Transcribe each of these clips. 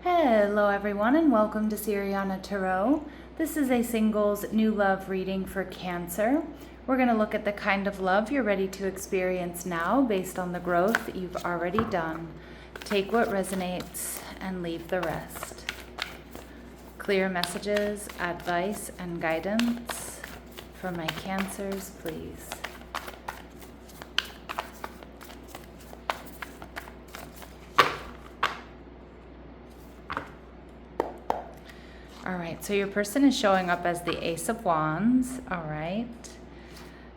Hello everyone and welcome to Siriana Tarot. This is a singles new love reading for Cancer. We're going to look at the kind of love you're ready to experience now based on the growth that you've already done. Take what resonates and leave the rest. Clear messages, advice, and guidance for my Cancers, please. All right, so your person is showing up as the Ace of Wands, all right.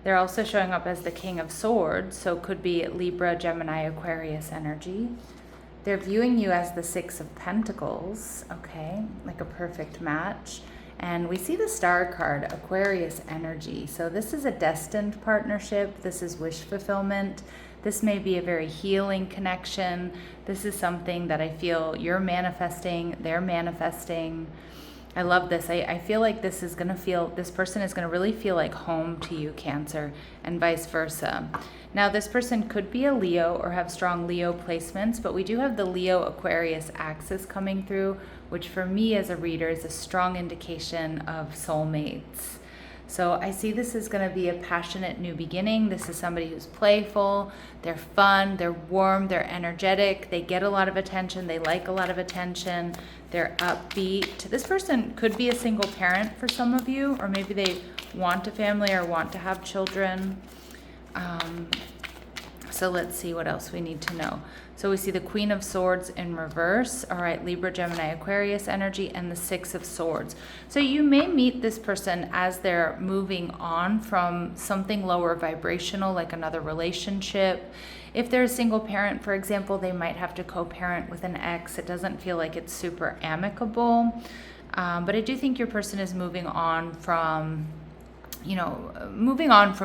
They're also showing up as the King of Swords, so could be Libra, Gemini, Aquarius energy. They're viewing you as the Six of Pentacles, okay, like a perfect match. And we see the Star card, Aquarius energy. So this is a destined partnership. This is wish fulfillment. This may be a very healing connection. This is something that I feel you're manifesting, they're manifesting. I love this. I feel like this person is going to really feel like home to you, Cancer, and vice versa. Now, this person could be a Leo or have strong Leo placements, but we do have the Leo-Aquarius axis coming through, which for me as a reader is a strong indication of soulmates. So I see this is going to be a passionate new beginning. This is somebody who's playful, they're fun, they're warm, they're energetic, they get a lot of attention, they like a lot of attention, they're upbeat. This person could be a single parent for some of you, or maybe they want a family or want to have children. So let's see what else we need to know. So we see the Queen of Swords in reverse. All right, Libra, Gemini, Aquarius energy, and the Six of Swords. So you may meet this person as they're moving on from something lower vibrational, like another relationship. If they're a single parent, for example, they might have to co-parent with an ex. It doesn't feel like it's super amicable. But I do think your person is moving on from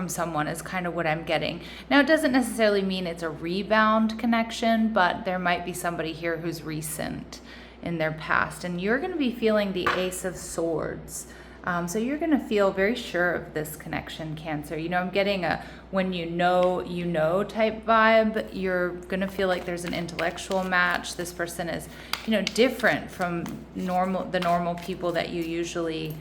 someone is kind of what I'm getting. Now, it doesn't necessarily mean it's a rebound connection, but there might be somebody here who's recent in their past. And you're going to be feeling the Ace of Swords. So you're going to feel very sure of this connection, Cancer. I'm getting a when you know type vibe. You're going to feel like there's an intellectual match. This person is, different from the normal people that you usually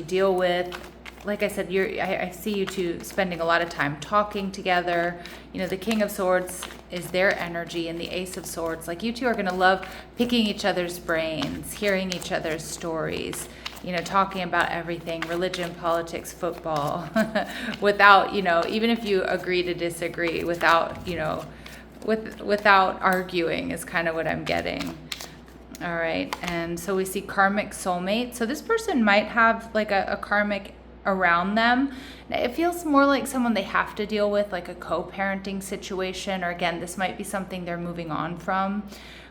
deal with. Like I said, I see you two spending a lot of time talking together. The King of Swords is their energy, and the Ace of Swords, like you two are going to love picking each other's brains, hearing each other's stories, talking about everything, religion, politics, football, without, even if you agree to disagree, without arguing is kind of what I'm getting. All right, and so we see karmic soulmate. So this person might have like a karmic around them. It feels more like someone they have to deal with, like a co-parenting situation, or again, this might be something they're moving on from.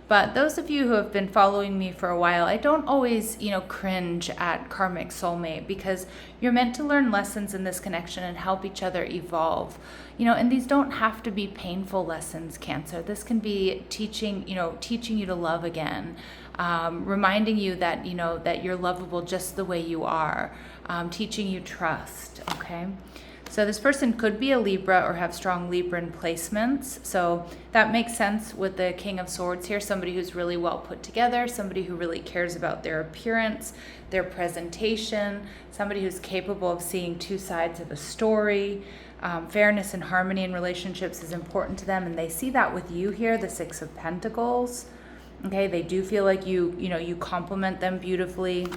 But those of you who have been following me for a while, I don't always, cringe at karmic soulmate, because you're meant to learn lessons in this connection and help each other evolve. And these don't have to be painful lessons, Cancer. This can be teaching you to love again, reminding you that, that you're lovable just the way you are, teaching you trust, okay? So this person could be a Libra or have strong Libran placements. So that makes sense with the King of Swords here, somebody who's really well put together, somebody who really cares about their appearance, their presentation, somebody who's capable of seeing two sides of a story. Fairness and harmony in relationships is important to them, and they see that with you here, the Six of Pentacles. Okay, they do feel like you complement them beautifully.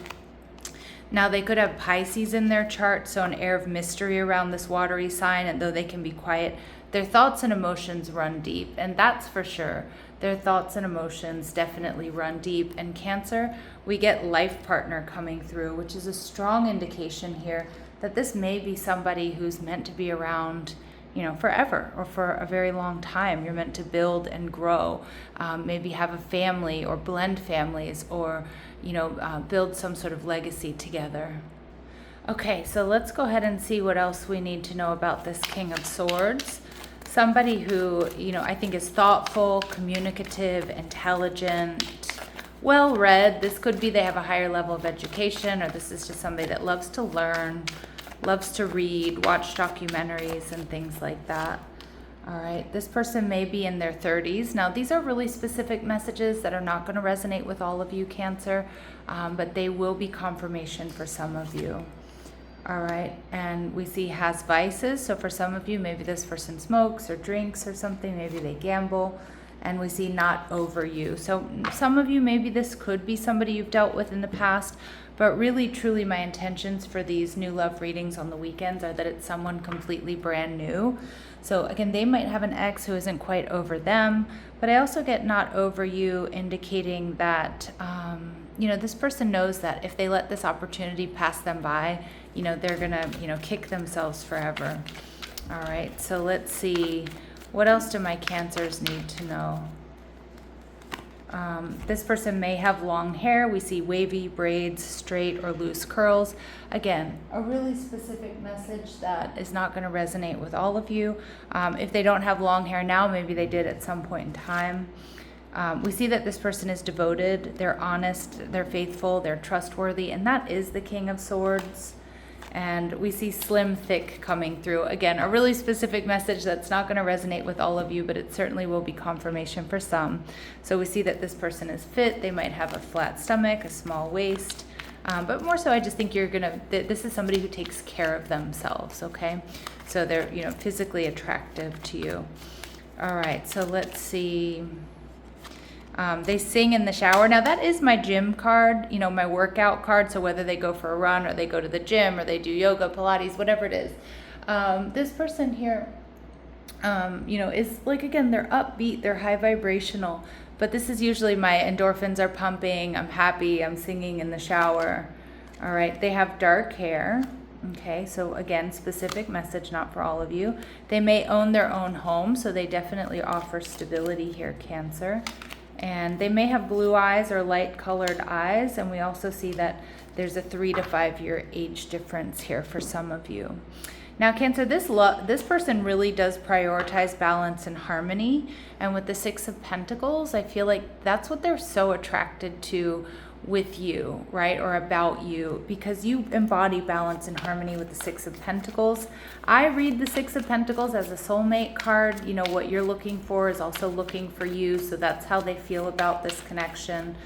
Now, they could have Pisces in their chart, so an air of mystery around this watery sign, and though they can be quiet, their thoughts and emotions run deep, and that's for sure. Their thoughts and emotions definitely run deep. And Cancer, we get life partner coming through, which is a strong indication here that this may be somebody who's meant to be around, forever or for a very long time. You're meant to build and grow, maybe have a family or blend families, or build some sort of legacy together. Okay, so let's go ahead and see what else we need to know about this King of Swords. Somebody who, I think is thoughtful, communicative, intelligent, well-read. This could be they have a higher level of education, or this is just somebody that loves to learn, loves to read, watch documentaries and things like that. All right, this person may be in their 30s. Now, these are really specific messages that are not going to resonate with all of you, Cancer, but they will be confirmation for some of you. All right, and we see has vices. So for some of you, maybe this person smokes or drinks or something. Maybe they gamble. And we see not over you. So some of you, maybe this could be somebody you've dealt with in the past, but really, truly, my intentions for these new love readings on the weekends are that it's someone completely brand new. So again, they might have an ex who isn't quite over them, but I also get not over you, indicating that, this person knows that if they let this opportunity pass them by, they're gonna, kick themselves forever. All right, so let's see. What else do my Cancers need to know? This person may have long hair. We see wavy braids, straight or loose curls. Again, a really specific message that is not going to resonate with all of you. If they don't have long hair now, maybe they did at some point in time. We see that this person is devoted, they're honest, they're faithful, they're trustworthy, and that is the King of Swords. And we see slim, thick coming through. Again, a really specific message that's not going to resonate with all of you, but it certainly will be confirmation for some. So we see that this person is fit. They might have a flat stomach, a small waist. But more so, I just think this is somebody who takes care of themselves, okay? So they're, physically attractive to you. All right, so let's see. They sing in the shower. Now that is my gym card, my workout card. So whether they go for a run or they go to the gym or they do yoga, Pilates, whatever it is. This person here, is like, again, they're upbeat, they're high vibrational, but this is usually my endorphins are pumping. I'm happy. I'm singing in the shower. All right. They have dark hair. Okay. So again, specific message, not for all of you. They may own their own home. So they definitely offer stability here, Cancer. And they may have blue eyes or light colored eyes. And we also see that there's a 3 to 5 year age difference here for some of you. Now, Cancer, this person really does prioritize balance and harmony. And with the 6 of Pentacles, I feel like that's what they're so attracted to with you, right? Or about you, because you embody balance and harmony with the 6 of Pentacles. I read the 6 of Pentacles as a soulmate card. What you're looking for is also looking for you. So that's how they feel about this connection.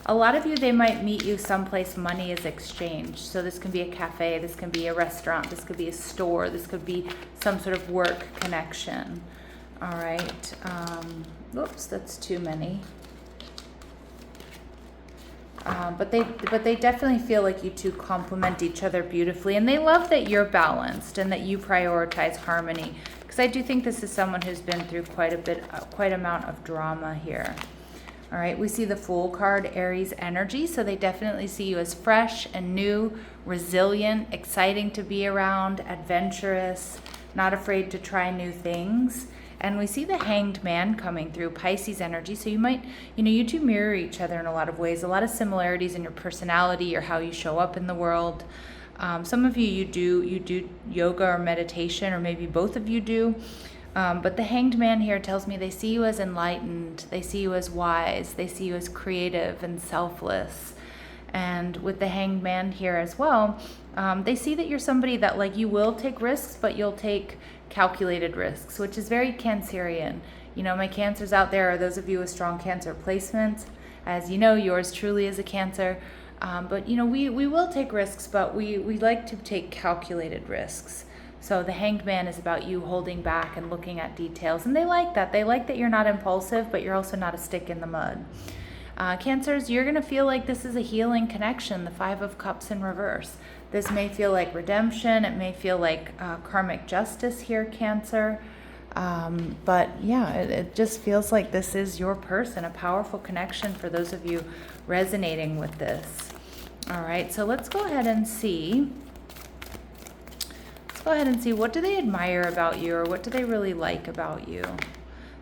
A lot of you, they might meet you someplace money is exchanged. So this can be a cafe, this can be a restaurant, this could be a store, this could be some sort of work connection. All right. Oops, that's too many. But they definitely feel like you two complement each other beautifully, and they love that you're balanced and that you prioritize harmony. Because I do think this is someone who's been through quite amount of drama here. All right, we see the Fool card, Aries energy. So they definitely see you as fresh and new, resilient, exciting to be around, adventurous, not afraid to try new things. And we see the Hanged Man coming through, Pisces energy. So you might, you two mirror each other in a lot of ways, a lot of similarities in your personality or how you show up in the world. Some of you do yoga or meditation, or maybe both of you do. But the Hanged Man here tells me they see you as enlightened, they see you as wise, they see you as creative and selfless. And with the Hanged Man here as well, they see that you're somebody that, like, you will take risks, but you'll take calculated risks, which is very Cancerian. My Cancers out there are those of you with strong Cancer placements. As you know, yours truly is a Cancer. But, we will take risks, but we like to take calculated risks. So the Hanged Man is about you holding back and looking at details. And they like that. They like that you're not impulsive, but you're also not a stick in the mud. Cancers, you're going to feel like this is a healing connection, the 5 of Cups in reverse. This may feel like redemption. It may feel like karmic justice here, Cancer. But yeah, it just feels like this is your person, a powerful connection for those of you resonating with this. All right, so let's go ahead and see. What do they admire about you, or what do they really like about you?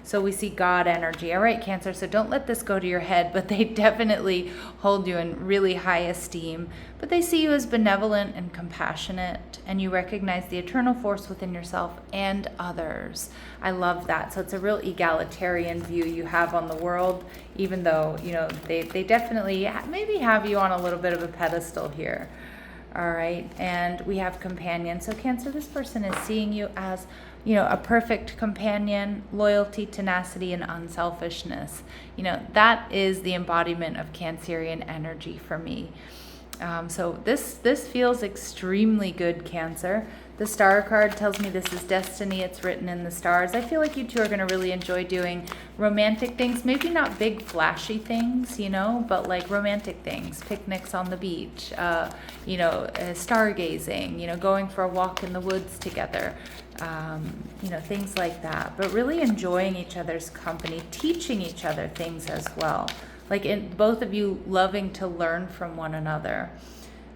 So we see God energy. All right, Cancer, so don't let this go to your head, but they definitely hold you in really high esteem. But they see you as benevolent and compassionate, and you recognize the eternal force within yourself and others. I love that. So it's a real egalitarian view you have on the world, even though, they definitely maybe have you on a little bit of a pedestal here. All right, and we have companion. So Cancer, this person is seeing you as, you know, a perfect companion, loyalty, tenacity, and unselfishness. You know, that is the embodiment of Cancerian energy for me. So this feels extremely good, Cancer. The Star card tells me this is destiny. It's written in the stars. I feel like you two are going to really enjoy doing romantic things. Maybe not big flashy things, you know, but like romantic things. Picnics on the beach, you know, stargazing, you know, going for a walk in the woods together. You know, things like that. But really enjoying each other's company, teaching each other things as well. Like both of you loving to learn from one another.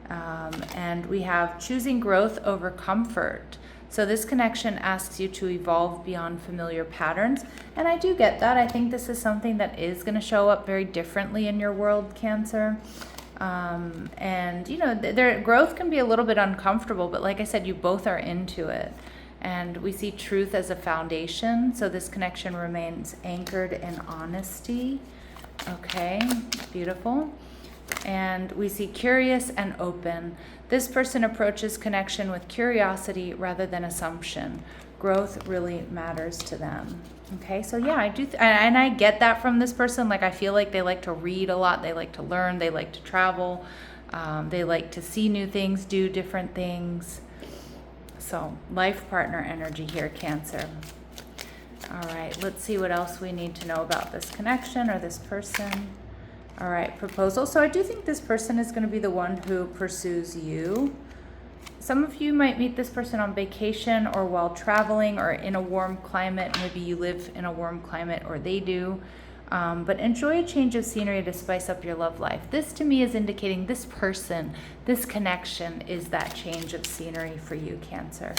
And we have choosing growth over comfort. So this connection asks you to evolve beyond familiar patterns. And I do get that. I think this is something that is going to show up very differently in your world, Cancer. And, you know, their growth can be a little bit uncomfortable, but like I said, you both are into it. And we see truth as a foundation. So this connection remains anchored in honesty. Okay, beautiful. And we see curious and open. This person approaches connection with curiosity rather than assumption. Growth really matters to them. Okay, so yeah, I do, and I get that from this person. Like, I feel like they like to read a lot, they like to learn, they like to travel, they like to see new things, do different things. So, life partner energy here, Cancer. All right, let's see what else we need to know about this connection or this person. All right, proposal. So I do think this person is going to be the one who pursues you. Some of you might meet this person on vacation or while traveling or in a warm climate. Maybe you live in a warm climate or they do. But enjoy a change of scenery to spice up your love life. This to me is indicating this person, this connection is that change of scenery for you, Cancer.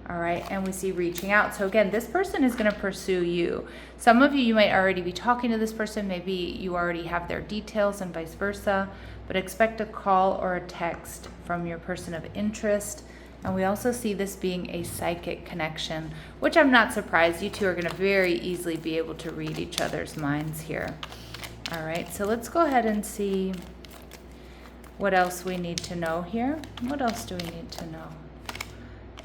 All right, and we see reaching out. So again, this person is going to pursue you. Some of you might already be talking to this person. Maybe you already have their details and vice versa. But expect a call or a text from your person of interest. And we also see this being a psychic connection, which I'm not surprised. You two are going to very easily be able to read each other's minds here. All right, so let's go ahead and see what else we need to know here. What else do we need to know?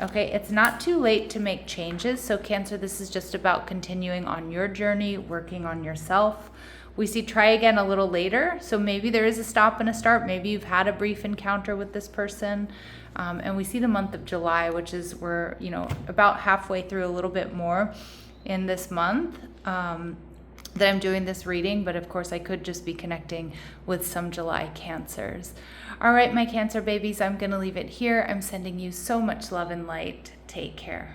Okay, it's not too late to make changes. So Cancer, this is just about continuing on your journey, working on yourself. We see try again a little later. So maybe there is a stop and a start. Maybe you've had a brief encounter with this person. And we see the month of July, which is we're, you know, about halfway through, a little bit more in this month that I'm doing this reading. But of course, I could just be connecting with some July Cancers. All right, my Cancer babies, I'm going to leave it here. I'm sending you so much love and light. Take care.